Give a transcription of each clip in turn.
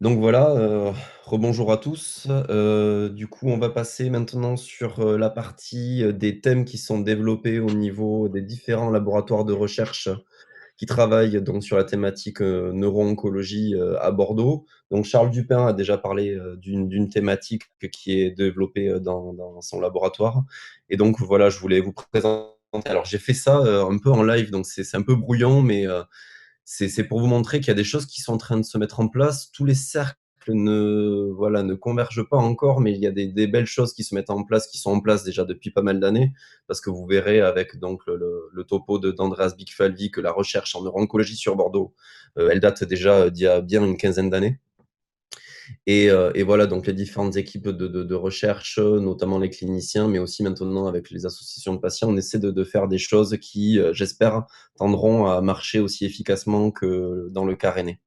Donc voilà, rebonjour à tous. Du coup, on va passer maintenant sur, la partie, des thèmes qui sont développés au niveau des différents laboratoires de recherche qui travaillent donc sur la thématique, neuro-oncologie, à Bordeaux. Donc Charles Dupin a déjà parlé, d'une thématique qui est développée, dans son laboratoire et donc voilà, je voulais vous présenter. Alors j'ai fait ça, un peu en live, donc c'est un peu brouillon, mais c'est pour vous montrer qu'il y a des choses qui sont en train de se mettre en place. Tous les cercles ne convergent pas encore, mais il y a des belles choses qui se mettent en place, qui sont en place déjà depuis pas mal d'années, parce que vous verrez avec donc le topo d'Andreas Bigfalvi que la recherche en neuro-oncologie sur Bordeaux, elle date déjà d'il y a bien une quinzaine d'années. Et voilà, donc les différentes équipes de recherche, notamment les cliniciens, mais aussi maintenant avec les associations de patients, on essaie de faire des choses qui, j'espère, tendront à marcher aussi efficacement que dans le cas rennais.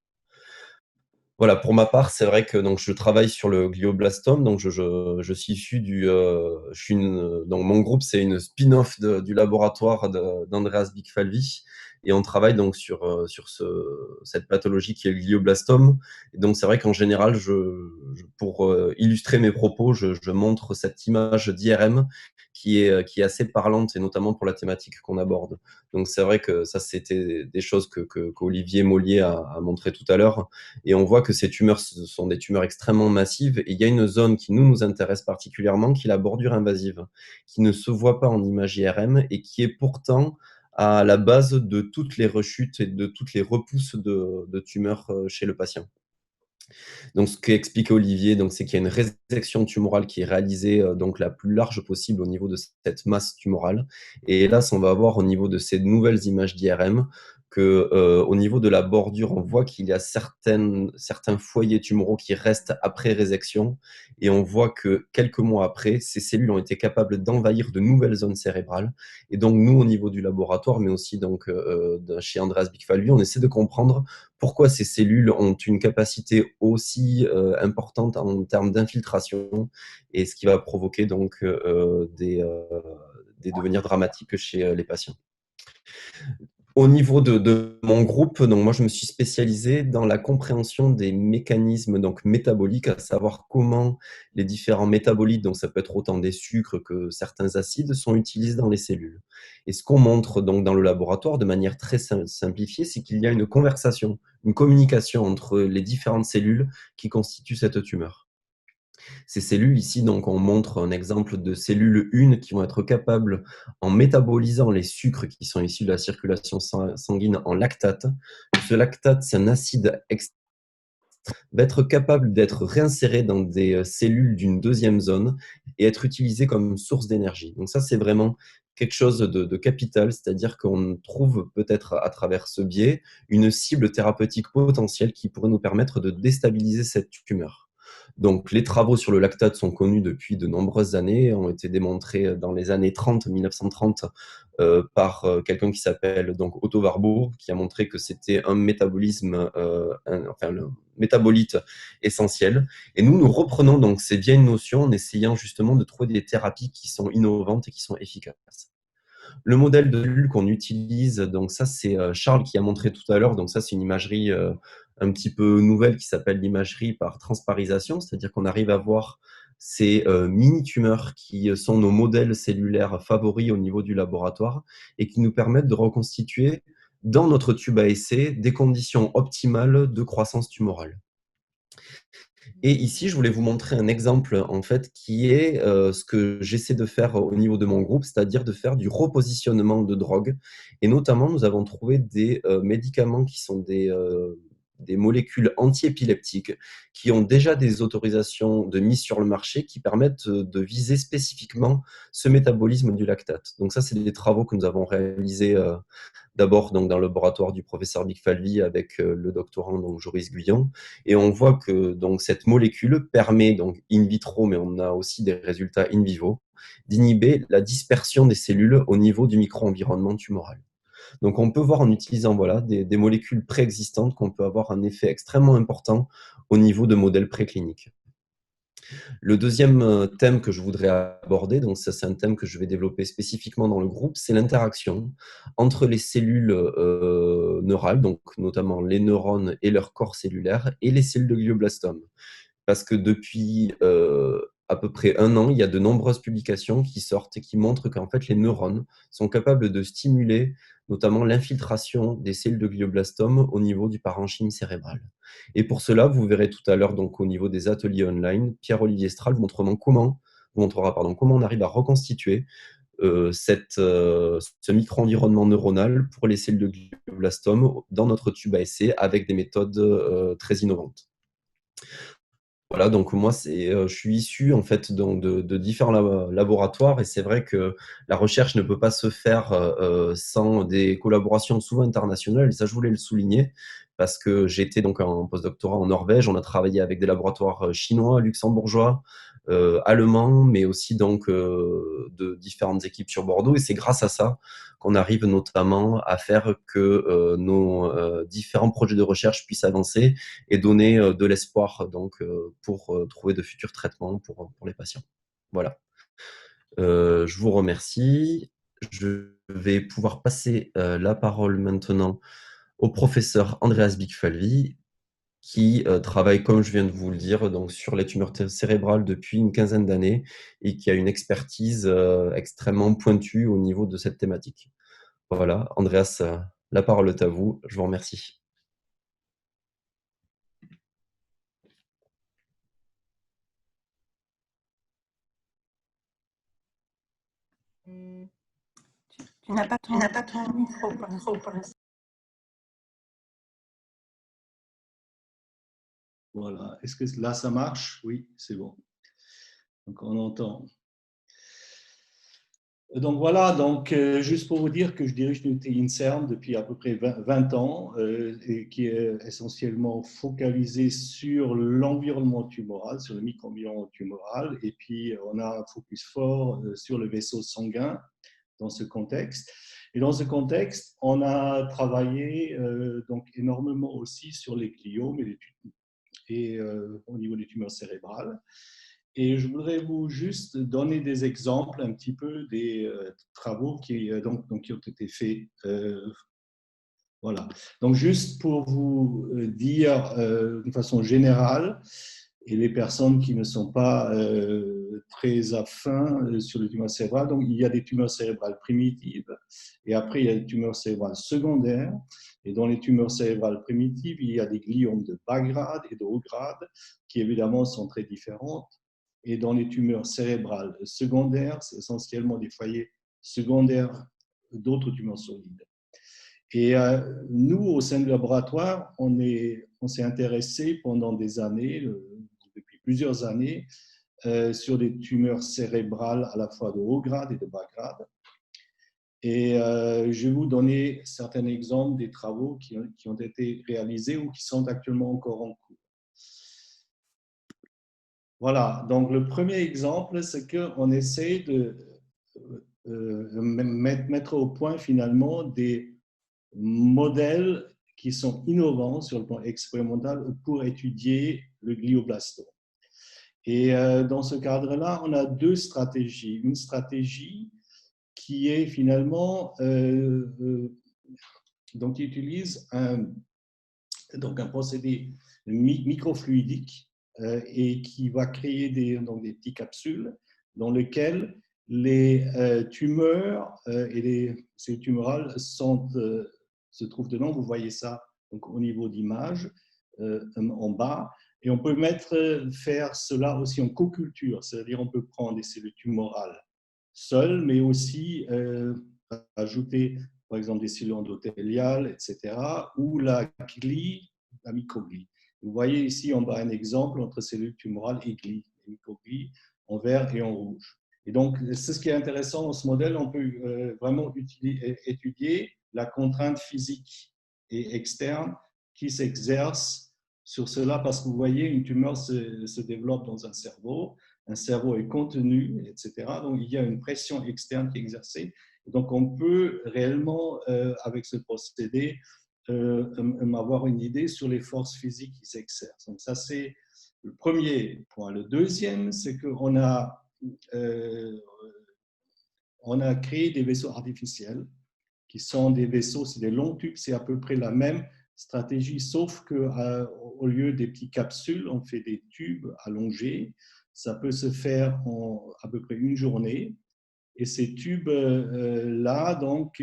Voilà, pour ma part, c'est vrai que donc je travaille sur le glioblastome, donc je suis issu je suis donc mon groupe, c'est une spin-off du laboratoire d'Andreas Bigfalvi et on travaille donc sur cette pathologie qui est le glioblastome. Et donc c'est vrai qu'en général, pour illustrer mes propos, je montre cette image d'IRM qui est assez parlante et notamment pour la thématique qu'on aborde. Donc c'est vrai que ça, c'était des choses qu'Olivier Mollier a montré tout à l'heure. Et on voit que ces tumeurs ce sont des tumeurs extrêmement massives. Et il y a une zone qui nous intéresse particulièrement, qui est la bordure invasive, qui ne se voit pas en image IRM et qui est pourtant à la base de toutes les rechutes et de toutes les repousses de tumeurs chez le patient. Donc, ce qu'explique Olivier, donc, c'est qu'il y a une résection tumorale qui est réalisée donc la plus large possible au niveau de cette masse tumorale. Et hélas, on va voir au niveau de ces nouvelles images d'IRM que au niveau de la bordure, on voit qu'il y a certains foyers tumoraux qui restent après résection. Et on voit que quelques mois après, ces cellules ont été capables d'envahir de nouvelles zones cérébrales. Et donc, nous, au niveau du laboratoire, mais aussi donc, chez Andreas Bigfalvi, on essaie de comprendre pourquoi ces cellules ont une capacité aussi importante en termes d'infiltration et ce qui va provoquer donc des devenirs dramatiques chez les patients. Au niveau de mon groupe, donc moi je me suis spécialisé dans la compréhension des mécanismes donc métaboliques, à savoir comment les différents métabolites, donc ça peut être autant des sucres que certains acides, sont utilisés dans les cellules. Et ce qu'on montre donc dans le laboratoire de manière très simplifiée, c'est qu'il y a une conversation, une communication entre les différentes cellules qui constituent cette tumeur. Ces cellules ici, donc on montre un exemple de cellules 1 qui vont être capables, en métabolisant les sucres qui sont issus de la circulation sanguine en lactate. Ce lactate, c'est un acide va être capable d'être réinséré dans des cellules d'une deuxième zone et être utilisé comme source d'énergie. Donc ça, c'est vraiment quelque chose de capital, c'est-à-dire qu'on trouve peut-être à travers ce biais une cible thérapeutique potentielle qui pourrait nous permettre de déstabiliser cette tumeur. Donc, les travaux sur le lactate sont connus depuis de nombreuses années, ont été démontrés dans les années 30, 1930, par quelqu'un qui s'appelle donc Otto Warburg, qui a montré que c'était un métabolisme, enfin le métabolite essentiel. Et nous reprenons donc ces vieilles notions en essayant justement de trouver des thérapies qui sont innovantes et qui sont efficaces. Le modèle de cellule qu'on utilise, donc ça c'est Charles qui a montré tout à l'heure, donc ça c'est une imagerie un petit peu nouvelle qui s'appelle l'imagerie par transparisation, c'est-à-dire qu'on arrive à voir ces mini-tumeurs qui sont nos modèles cellulaires favoris au niveau du laboratoire et qui nous permettent de reconstituer dans notre tube à essai des conditions optimales de croissance tumorale. Et ici, je voulais vous montrer un exemple, en fait, qui est ce que j'essaie de faire au niveau de mon groupe, c'est-à-dire de faire du repositionnement de drogue. Et notamment, nous avons trouvé des médicaments qui sont des molécules antiépileptiques qui ont déjà des autorisations de mise sur le marché qui permettent de viser spécifiquement ce métabolisme du lactate. Donc ça, c'est des travaux que nous avons réalisés d'abord donc dans le laboratoire du professeur Bigfalvi avec le doctorant donc Joris Guyon, et on voit que donc cette molécule permet donc in vitro, mais on a aussi des résultats in vivo, d'inhiber la dispersion des cellules au niveau du micro-environnement tumoral. Donc on peut voir en utilisant voilà, des molécules préexistantes qu'on peut avoir un effet extrêmement important au niveau de modèles précliniques. Le deuxième thème que je voudrais aborder, donc ça c'est un thème que je vais développer spécifiquement dans le groupe, c'est l'interaction entre les cellules neurales, donc notamment les neurones et leur corps cellulaire, et les cellules de glioblastome. Parce que depuis à peu près 1 an, il y a de nombreuses publications qui sortent et qui montrent qu'en fait les neurones sont capables de stimuler notamment l'infiltration des cellules de glioblastome au niveau du parenchyme cérébral. Et pour cela, vous verrez tout à l'heure, donc au niveau des ateliers online, Pierre-Olivier Strahl montrera comment on arrive à reconstituer ce micro-environnement neuronal pour les cellules de glioblastome dans notre tube à essai avec des méthodes très innovantes. Voilà, donc moi, je suis issu en fait donc de différents laboratoires et c'est vrai que la recherche ne peut pas se faire sans des collaborations souvent internationales. Et ça, je voulais le souligner parce que j'étais donc en postdoctorat en Norvège. On a travaillé avec des laboratoires chinois, luxembourgeois, allemands, mais aussi donc de différentes équipes sur Bordeaux. Et c'est grâce à ça qu'on arrive notamment à faire que nos différents projets de recherche puissent avancer et donner de l'espoir donc pour trouver de futurs traitements pour les patients. Voilà. Je vous remercie. Je vais pouvoir passer la parole maintenant au professeur Andreas Bigfalvi qui travaille, comme je viens de vous le dire, donc sur les tumeurs cérébrales depuis une quinzaine d'années et qui a une expertise extrêmement pointue au niveau de cette thématique. Voilà, Andreas, la parole est à vous. Je vous remercie. Tu n'as pas ton micro pour l'instant. Voilà. Est-ce que là, ça marche? Oui, c'est bon. Donc, on entend. Donc voilà, juste pour vous dire que je dirige l'unité INSERM depuis à peu près 20 ans et qui est essentiellement focalisée sur l'environnement tumoral, sur le micro-environnement tumoral. Et puis, on a un focus fort sur le vaisseau sanguin dans ce contexte. Et dans ce contexte, on a travaillé donc énormément aussi sur les gliomes et au niveau des tumeurs cérébrales. Et je voudrais vous juste donner des exemples un petit peu des travaux qui ont été faits. Voilà. Donc, juste pour vous dire de façon générale, et les personnes qui ne sont pas très affins sur les tumeurs cérébrales, donc il y a des tumeurs cérébrales primitives, et après il y a des tumeurs cérébrales secondaires. Et dans les tumeurs cérébrales primitives, il y a des gliomes de bas grade et de haut grade, qui évidemment sont très différentes. Et dans les tumeurs cérébrales secondaires, c'est essentiellement des foyers secondaires d'autres tumeurs solides. Et nous, au sein du laboratoire, on s'est intéressé pendant des années, depuis plusieurs années, sur des tumeurs cérébrales à la fois de haut grade et de bas grade. Et je vais vous donner certains exemples des travaux qui ont été réalisés ou qui sont actuellement encore en cours. Voilà, donc le premier exemple, c'est qu'on essaie de mettre au point finalement des modèles qui sont innovants sur le plan expérimental pour étudier le glioblastome. Et dans ce cadre-là, on a deux stratégies. Une stratégie qui est finalement, donc qui utilise un procédé microfluidique et qui va créer des petites capsules dans lesquelles les tumeurs et les cellules tumorales se trouvent dedans. Vous voyez ça donc, au niveau d'image en bas. Et on peut faire cela aussi en co-culture, c'est-à-dire on peut prendre des cellules tumorales seules, mais aussi ajouter par exemple des cellules endothéliales, etc., ou la glie, la microglie. Vous voyez ici en bas un exemple entre cellules tumorales et glie, les microglies en vert et en rouge. Et donc, c'est ce qui est intéressant dans ce modèle, on peut vraiment étudier la contrainte physique et externe qui s'exerce sur cela, parce que vous voyez, une tumeur se développe dans un cerveau est contenu, etc. Donc, il y a une pression externe qui est exercée. Donc, on peut réellement, avec ce procédé, avoir une idée sur les forces physiques qui s'exercent. Donc, ça, c'est le premier point. Le deuxième, c'est qu'on on a créé des vaisseaux artificiels qui sont des vaisseaux, c'est des longs tubes, c'est à peu près la même stratégie, sauf qu'au lieu des petites capsules, on fait des tubes allongés. Ça peut se faire en à peu près une journée. Et ces tubes-là, donc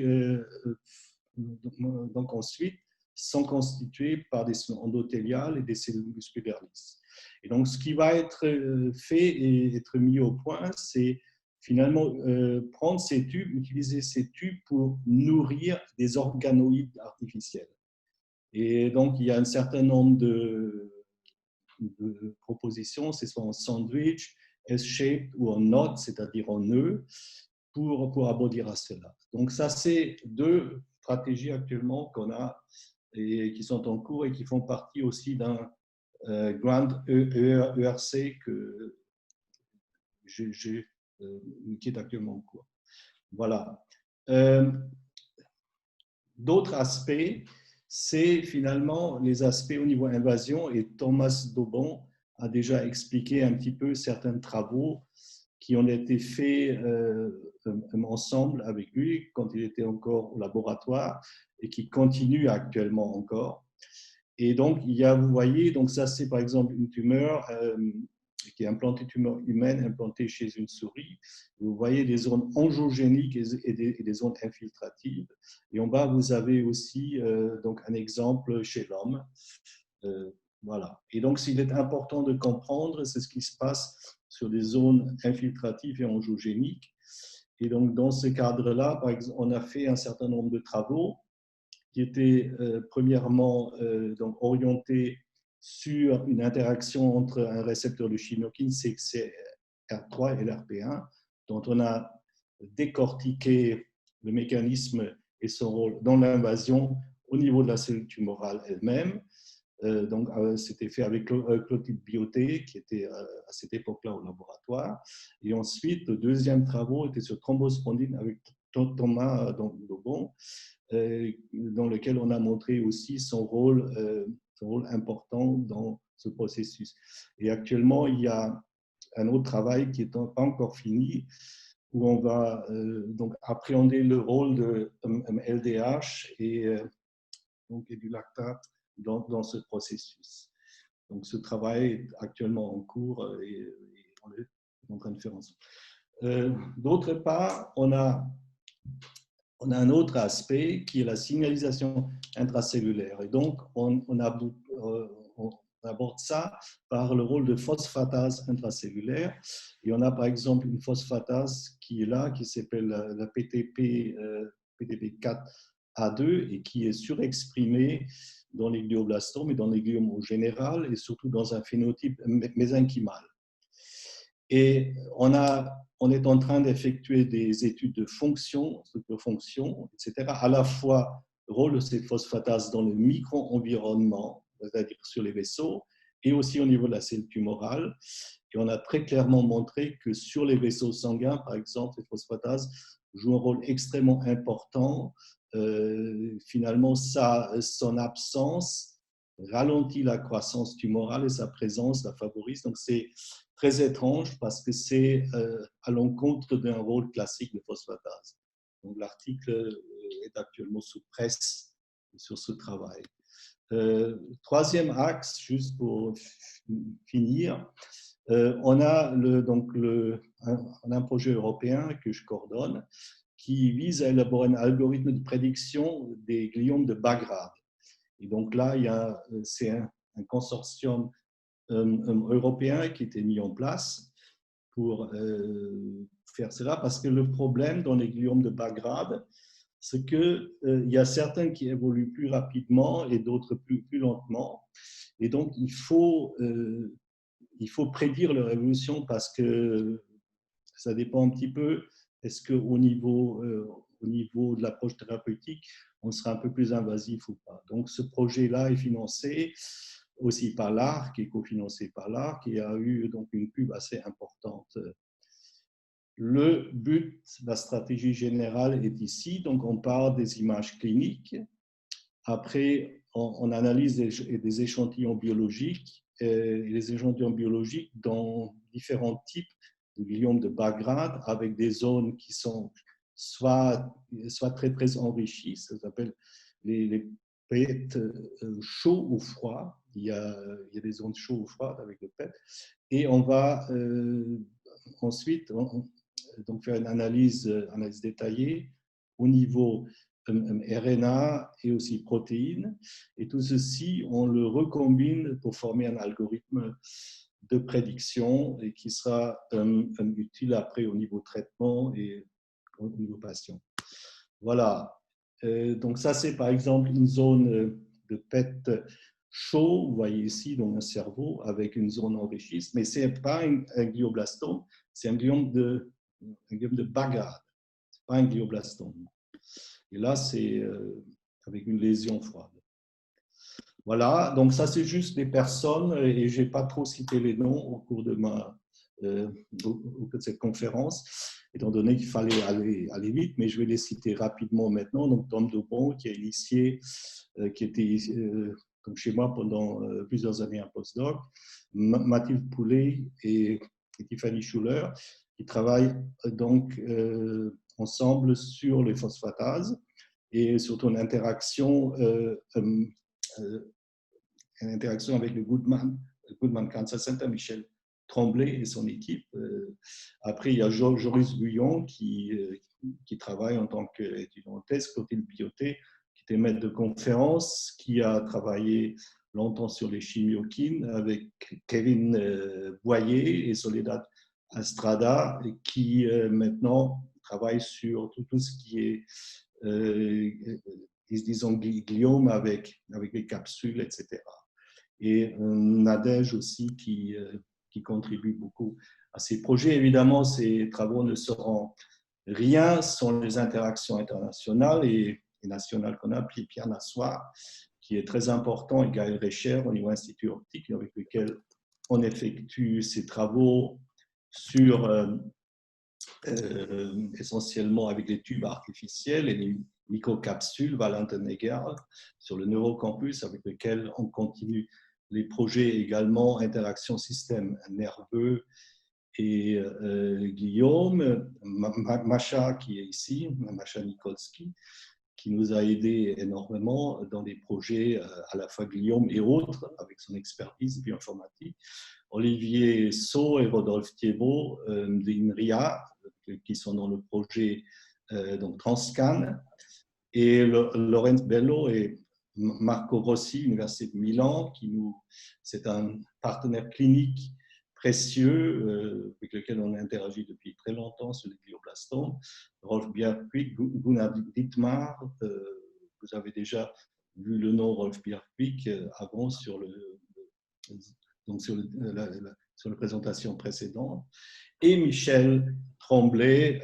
ensuite, sont constitués par des cellules endothéliales et des cellules musculaires lisses. Et donc, ce qui va être fait et être mis au point, c'est finalement prendre ces tubes, utiliser ces tubes pour nourrir des organoïdes artificiels. Et donc, il y a un certain nombre de propositions, c'est soit en sandwich, S-shaped ou en knot, c'est-à-dire en nœud, pour aboutir à cela. Donc, ça, c'est deux stratégies actuellement qu'on a et qui sont en cours et qui font partie aussi d'un Grand ERC qui est actuellement en cours. Voilà. D'autres aspects, c'est finalement les aspects au niveau invasion, et Thomas Daubon a déjà expliqué un petit peu certains travaux qui ont été faits ensemble avec lui quand il était encore au laboratoire et qui continuent actuellement encore. Et donc, il y a, vous voyez, donc ça c'est par exemple une tumeur qui est implantée, tumeur humaine implantée chez une souris. Vous voyez des zones angiogéniques et des zones infiltratives. Et en bas, vous avez aussi donc un exemple chez l'homme. Voilà. Et donc, s'il est important de comprendre, c'est ce qui se passe sur des zones infiltratives et angiogéniques. Et donc, dans ce cadre-là, par exemple, on a fait un certain nombre de travaux qui étaient premièrement donc orientés sur une interaction entre un récepteur de chymokine, CXCR3 et l'RP1, dont on a décortiqué le mécanisme et son rôle dans l'invasion au niveau de la cellule tumorale elle-même. Donc, c'était fait avec Clotilde Bioté, qui était à cette époque-là au laboratoire. Et ensuite, le deuxième travaux était sur thrombospondine avec Thomas Daubon, dans lequel on a montré aussi son rôle important dans ce processus. Et actuellement, il y a un autre travail qui n'est pas encore fini, où on va donc appréhender le rôle de LDH et du lactate dans ce processus. Donc, ce travail est actuellement en cours et on est en train de faire ensemble. D'autre part, on a un autre aspect qui est la signalisation intracellulaire. Et donc, on aborde ça par le rôle de phosphatase intracellulaire. Et on a par exemple une phosphatase qui est là, qui s'appelle la PTP4A2 et qui est surexprimée dans les glioblastomes et dans les gliomes en général et surtout dans un phénotype mésenchymal. Et on est en train d'effectuer des études de fonction, etc., à la fois le rôle de ces phosphatases dans le micro-environnement, c'est-à-dire sur les vaisseaux, et aussi au niveau de la cellule tumorale. Et on a très clairement montré que sur les vaisseaux sanguins, par exemple, les phosphatases jouent un rôle extrêmement important. Finalement, son absence ralentit la croissance tumorale et sa présence la favorise. Donc, c'est très étrange parce que c'est à l'encontre d'un rôle classique de phosphatase. Donc, l'article est actuellement sous presse sur ce travail. Troisième axe, juste pour finir, on a un projet européen que je coordonne qui vise à élaborer un algorithme de prédiction des gliomes de bas grade. Et donc là, c'est un consortium européen qui était mis en place pour faire cela, parce que le problème dans les gliomes de bas grade, c'est qu'il y a certains qui évoluent plus rapidement et d'autres plus lentement. Et donc, il faut prédire leur évolution parce que ça dépend un petit peu. Est-ce qu'au niveau de l'approche thérapeutique, on sera un peu plus invasif ou pas? Donc, ce projet-là est financé aussi par l'ARC, et cofinancé par l'ARC, et a eu donc une pub assez importante. Le but, la stratégie générale est ici. Donc, on part des images cliniques. Après, on analyse des échantillons biologiques et les échantillons biologiques dans différents types de gliomes de bas grade, avec des zones qui sont soit très très enrichies, ça s'appelle les PET chauds ou froids. Il y a des zones chaudes ou froides avec le PET. Et on va ensuite donc faire une analyse détaillée au niveau RNA et aussi protéines. Et tout ceci, on le recombine pour former un algorithme de prédiction et qui sera utile après au niveau traitement et au niveau patient. Voilà. Donc ça, c'est par exemple une zone de PET chaud, vous voyez ici, dans un cerveau, avec une zone enrichie, mais ce n'est pas un glioblastome, c'est un gliome de bas grade, ce n'est pas un glioblastome. Et là, c'est avec une lésion froide. Voilà, donc ça, c'est juste des personnes, et je n'ai pas trop cité les noms au cours de cette conférence, étant donné qu'il fallait aller vite, mais je vais les citer rapidement maintenant. Donc, Tom Daubon, qui est initié, qui était comme chez moi pendant plusieurs années un postdoc, Mathilde Poulet et Tiffany Schuller, qui travaillent donc ensemble sur les phosphatases et surtout une interaction avec le Goodman Cancer Center, Michel Tremblay et son équipe. Après, il y a Joris Guyon qui travaille en tant qu'étudiant en thèse, Clotilde Bioté, qui était maître de conférence, qui a travaillé longtemps sur les chimiokines avec Kevin Boyer et Soledad Astrada, qui maintenant travaille sur tout ce qui est disons gliome avec les capsules, etc. Et Nadège aussi qui contribue beaucoup à ces projets. Évidemment, ces travaux ne seront rien sans les interactions internationales et nationales qu'on a, puis Pierre Nassoir, qui est très important, et Gaël Recher au niveau Institut Optique, avec lequel on effectue ces travaux sur essentiellement avec les tubes artificiels et les microcapsules Valentin-Neger sur le Neurocampus, avec lequel on continue les projets également interaction système nerveux et Guillaume, Macha qui est ici, Macha Nikolski, qui nous a aidé énormément dans des projets à la fois Guillaume et autres, avec son expertise bioinformatique. Olivier Sau et Rodolphe Thiebaud d'INRIA, qui sont dans le projet donc Transcan, et Laurence Bello et Marco Rossi, Université de Milan, c'est un partenaire clinique précieux avec lequel on interagit depuis très longtemps sur les glioblastomes. Rolf Bjerkvik, Gunnar Dittmar, vous avez déjà vu le nom Rolf Bjerkvik avant sur la présentation précédente, et Michel Tremblay,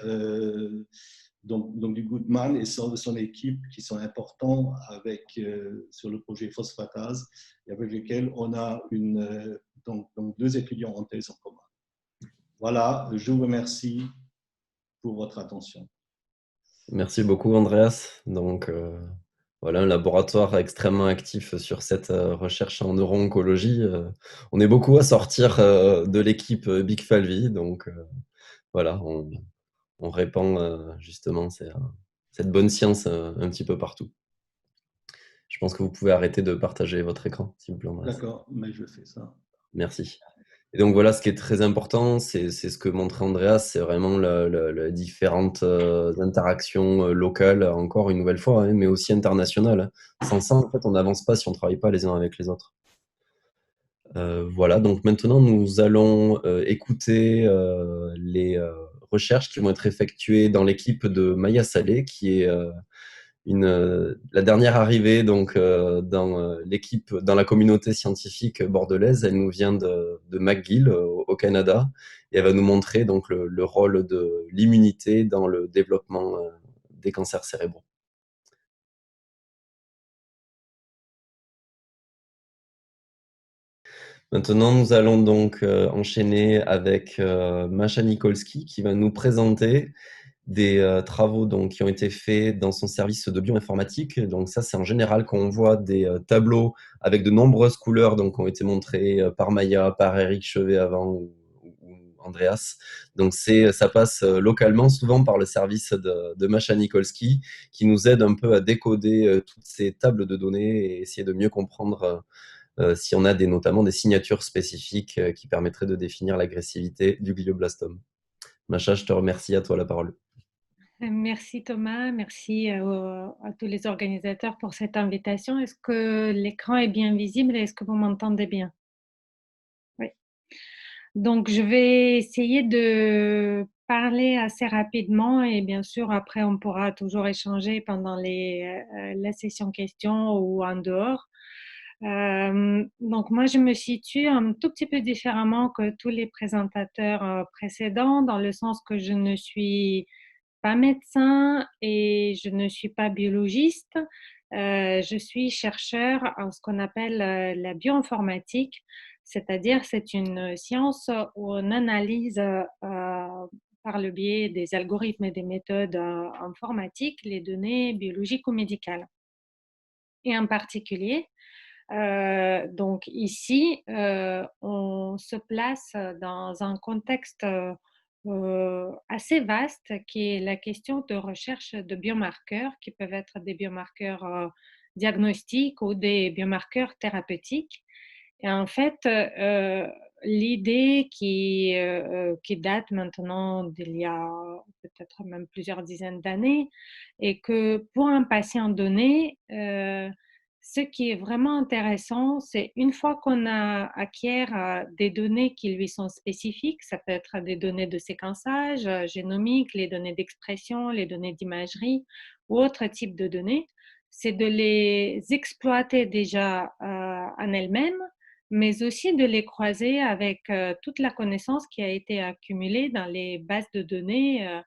donc du Goodman et son équipe qui sont importants sur le projet phosphatase et avec lesquels on a donc deux étudiants en thèse en commun. Voilà, je vous remercie pour votre attention. Merci beaucoup, Andreas. Donc, voilà, un laboratoire extrêmement actif sur cette recherche en neuro-oncologie. On est beaucoup à sortir de l'équipe Big Falvi, donc voilà, on répand justement cette bonne science un petit peu partout. Je pense que vous pouvez arrêter de partager votre écran, s'il vous plaît, Andreas. D'accord, mais je fais ça. Merci. Et donc voilà, ce qui est très important, c'est ce que montrait Andreas, c'est vraiment les différentes interactions locales, encore une nouvelle fois, hein, mais aussi internationales. Sans ça, en fait, on n'avance pas si on ne travaille pas les uns avec les autres. Voilà, donc maintenant, nous allons écouter les recherches qui vont être effectuées dans l'équipe de Maya Saleh, qui est la dernière arrivée donc, dans l'équipe, dans la communauté scientifique bordelaise. Elle nous vient de McGill au Canada, et elle va nous montrer donc le rôle de l'immunité dans le développement des cancers cérébraux. Maintenant, nous allons donc enchaîner avec Masha Nikolski qui va nous présenter des travaux donc, qui ont été faits dans son service de bioinformatique. Donc ça, c'est en général quand on voit des tableaux avec de nombreuses couleurs donc, qui ont été montrés par Maya, par Eric Chevet avant ou Andreas. Donc ça passe localement, souvent par le service de Masha Nikolski, qui nous aide un peu à décoder toutes ces tables de données et essayer de mieux comprendre si on a notamment des signatures spécifiques qui permettraient de définir l'agressivité du glioblastome. Masha, je te remercie, à toi la parole. Merci Thomas, merci à tous les organisateurs pour cette invitation. Est-ce que l'écran est bien visible et est-ce que vous m'entendez bien? Oui. Donc, je vais essayer de parler assez rapidement et bien sûr, après, on pourra toujours échanger pendant la session questions ou en dehors. Donc, moi, je me situe un tout petit peu différemment que tous les présentateurs précédents, dans le sens que je ne suis pas médecin et je ne suis pas biologiste. Je suis chercheur en ce qu'on appelle la bioinformatique, c'est-à-dire c'est une science où on analyse par le biais des algorithmes et des méthodes informatiques les données biologiques ou médicales. Et en particulier, donc ici, on se place dans un contexte assez vaste qui est la question de recherche de biomarqueurs qui peuvent être des biomarqueurs diagnostiques ou des biomarqueurs thérapeutiques. Et en fait, l'idée qui date maintenant d'il y a peut-être même plusieurs dizaines d'années est que pour un patient donné, ce qui est vraiment intéressant, c'est une fois qu'on acquiert des données qui lui sont spécifiques, ça peut être des données de séquençage génomique, les données d'expression, les données d'imagerie ou autres types de données, c'est de les exploiter déjà en elles-mêmes, mais aussi de les croiser avec toute la connaissance qui a été accumulée dans les bases de données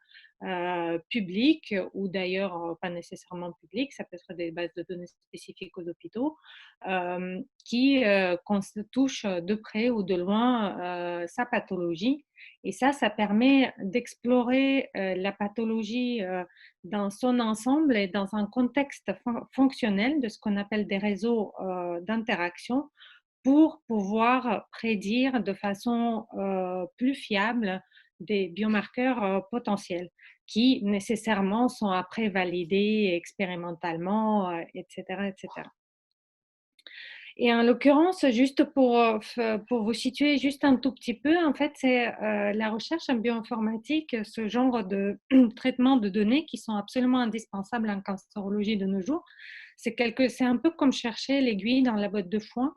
publiques ou d'ailleurs pas nécessairement publiques, ça peut être des bases de données spécifiques aux hôpitaux, qui touchent de près ou de loin sa pathologie. Et ça permet d'explorer la pathologie dans son ensemble et dans un contexte fonctionnel de ce qu'on appelle des réseaux d'interaction pour pouvoir prédire de façon plus fiable des biomarqueurs potentiels qui nécessairement sont après validés expérimentalement, etc., etc. Et en l'occurrence, juste pour vous situer juste un tout petit peu, en fait, c'est la recherche en bioinformatique, ce genre de traitement de données qui sont absolument indispensables en cancérologie de nos jours. C'est un peu comme chercher l'aiguille dans la botte de foin.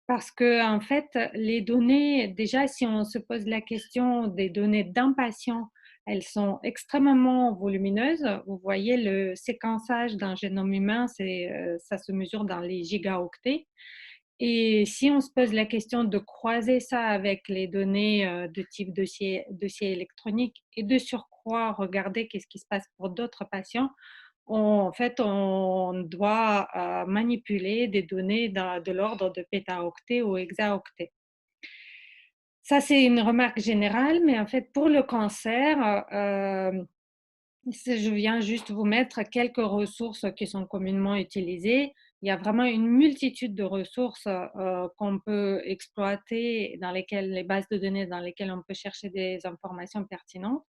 Parce que, en fait, les données, déjà, si on se pose la question des données d'un patient, elles sont extrêmement volumineuses. Vous voyez, le séquençage d'un génome humain, ça se mesure dans les gigaoctets. Et si on se pose la question de croiser ça avec les données de type dossier électronique et de surcroît regarder qu'est-ce qui se passe pour d'autres patients, en fait, on doit manipuler des données de l'ordre de pétaoctets ou hexaoctets. Ça, c'est une remarque générale, mais en fait, pour le cancer, je viens juste vous mettre quelques ressources qui sont communément utilisées. Il y a vraiment une multitude de ressources qu'on peut exploiter, dans lesquelles les bases de données dans lesquelles on peut chercher des informations pertinentes.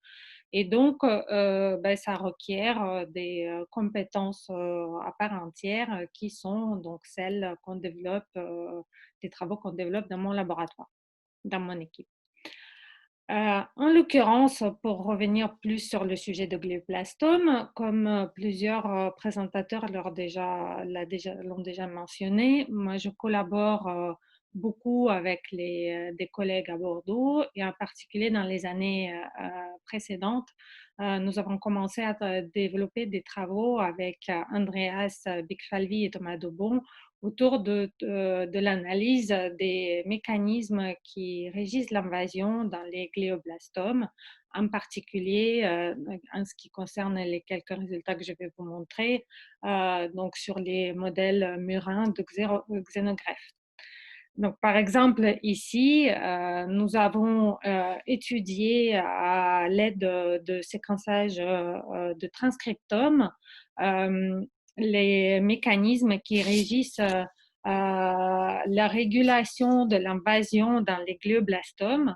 Et donc, ça requiert des compétences à part entière qui sont donc celles qu'on développe, des travaux qu'on développe dans mon laboratoire, dans mon équipe. En l'occurrence, pour revenir plus sur le sujet de glioblastome, comme plusieurs présentateurs l'ont déjà mentionné, moi je collabore beaucoup avec des collègues à Bordeaux et en particulier dans les années précédentes, nous avons commencé à développer des travaux avec Andreas Bigfalvi et Thomas Daubon autour de l'analyse des mécanismes qui régissent l'invasion dans les glioblastomes, en particulier en ce qui concerne les quelques résultats que je vais vous montrer, donc sur les modèles murins de xénogreffe. Donc, par exemple, ici, nous avons étudié à l'aide de séquençage de transcriptome les mécanismes qui régissent la régulation de l'invasion dans les glioblastomes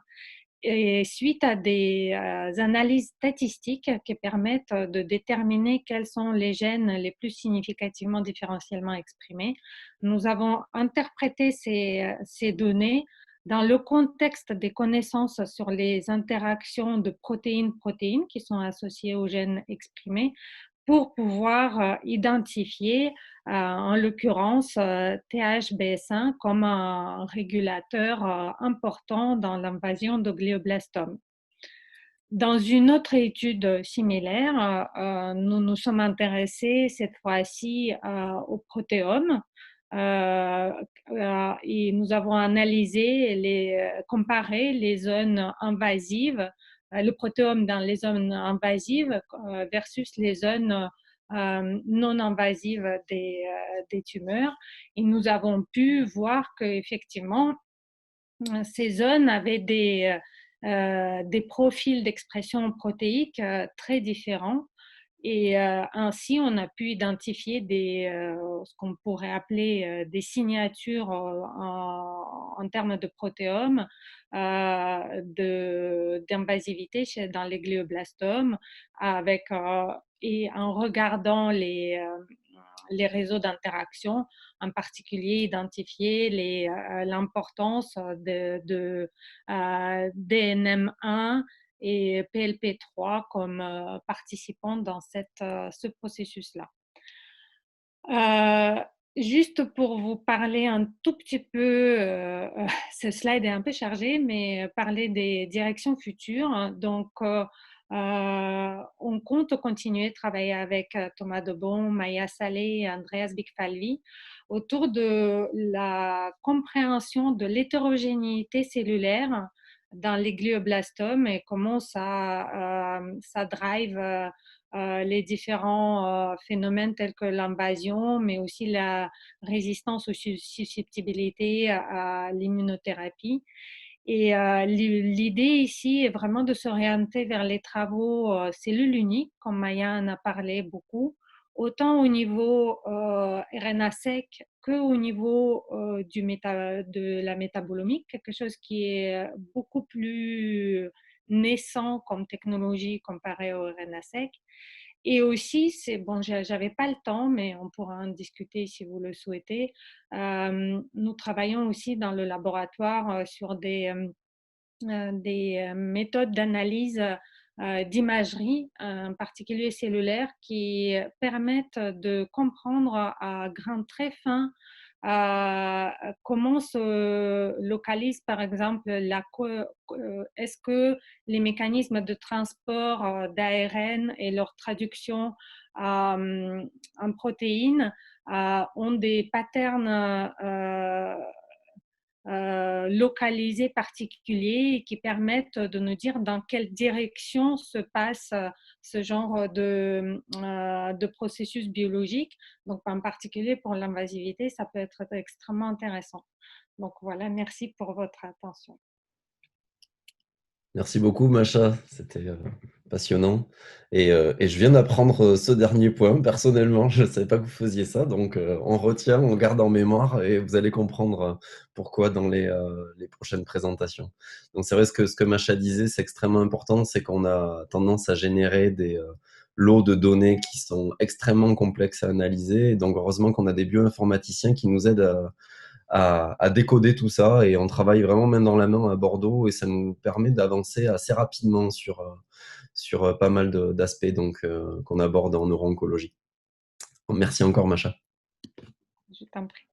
et suite à des analyses statistiques qui permettent de déterminer quels sont les gènes les plus significativement différentiellement exprimés, nous avons interprété ces données dans le contexte des connaissances sur les interactions de protéines-protéines qui sont associées aux gènes exprimés pour pouvoir identifier, en l'occurrence, THBS1 comme un régulateur important dans l'invasion de glioblastomes. Dans une autre étude similaire, nous nous sommes intéressés cette fois-ci au protéome et nous avons comparé les zones invasives, le protéome dans les zones invasives versus les zones non invasives des tumeurs. Et nous avons pu voir qu'effectivement, ces zones avaient des profils d'expression protéique très différents. Et ainsi, on a pu identifier ce qu'on pourrait appeler des signatures en termes de protéome, d'invasivité dans les glioblastomes, et en regardant les réseaux d'interaction, en particulier identifier l'importance de DNM1 et PLP3 comme participants dans ce processus-là. Juste pour vous parler un tout petit peu, ce slide est un peu chargé, mais parler des directions futures. Donc, on compte continuer de travailler avec Thomas Debon, Maya Saleh et Andreas Bigfalvi autour de la compréhension de l'hétérogénéité cellulaire dans les glioblastomes et comment ça drive les différents phénomènes tels que l'invasion, mais aussi la résistance aux susceptibilités à l'immunothérapie. Et l'idée ici est vraiment de s'orienter vers les travaux cellules uniques, comme Maya en a parlé beaucoup, autant au niveau RNA-seq qu'au niveau de la métabolomique, quelque chose qui est beaucoup plus naissant comme technologie comparé au RNA-seq. Et aussi, j'avais pas le temps, mais on pourra en discuter si vous le souhaitez. Nous travaillons aussi dans le laboratoire sur des méthodes d'analyse d'imagerie, en particulier cellulaire, qui permettent de comprendre à grain très fin comment se localise, par exemple, est-ce que les mécanismes de transport d'ARN et leur traduction en protéines ont des patterns localisés particuliers et qui permettent de nous dire dans quelle direction se passe ce genre de processus biologique. Donc, en particulier pour l'invasivité, ça peut être extrêmement intéressant. Donc voilà, merci pour votre attention. Merci beaucoup, Macha. C'était passionnant. Et je viens d'apprendre ce dernier point. Personnellement, je ne savais pas que vous faisiez ça. Donc, on retient, on garde en mémoire et vous allez comprendre pourquoi dans les prochaines présentations. Donc, c'est vrai ce que Macha disait, c'est extrêmement important. C'est qu'on a tendance à générer des lots de données qui sont extrêmement complexes à analyser. Donc, heureusement qu'on a des bioinformaticiens qui nous aident à décoder tout ça et on travaille vraiment main dans la main à Bordeaux et ça nous permet d'avancer assez rapidement sur pas mal d'aspects qu'on aborde en neuro-oncologie. Merci encore, Macha. Je t'en prie.